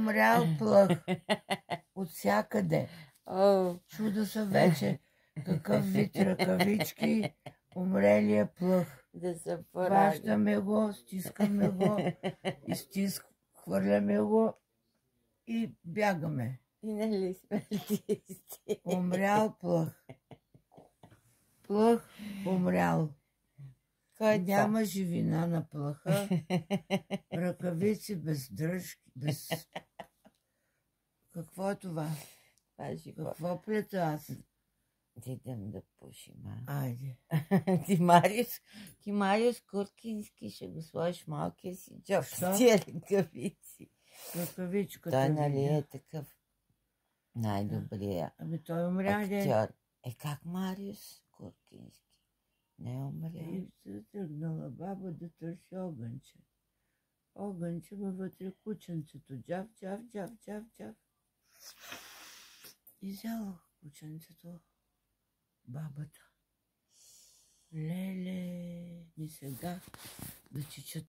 умрял плъх от всякъде. Чуда се вече какъв вид ръкавички умрелия плъх. Да се Хващаме го, стискаме го, хвърляме го и бягаме. И нали сме артисти? Умрял плъх. Плъх умрял. Няма живина на плъха. Ръкавици без дръжки, без... Какво е това? Какво плета аз? Идем да пушим, Айде. Ти Мариус Куркински ще го сложиш малкия си джоб с тия ръкавици. Ръкавичката. Той нали е такъв най-добрия той умря актьор. Как Мариус Куркински? Не е умря. И се тръгнала баба да търси огънче. Огънче във вътре кученцето. Джав, джав, джав, джав, джав. И взяла кученцето бабата. Леле, и сега да чичат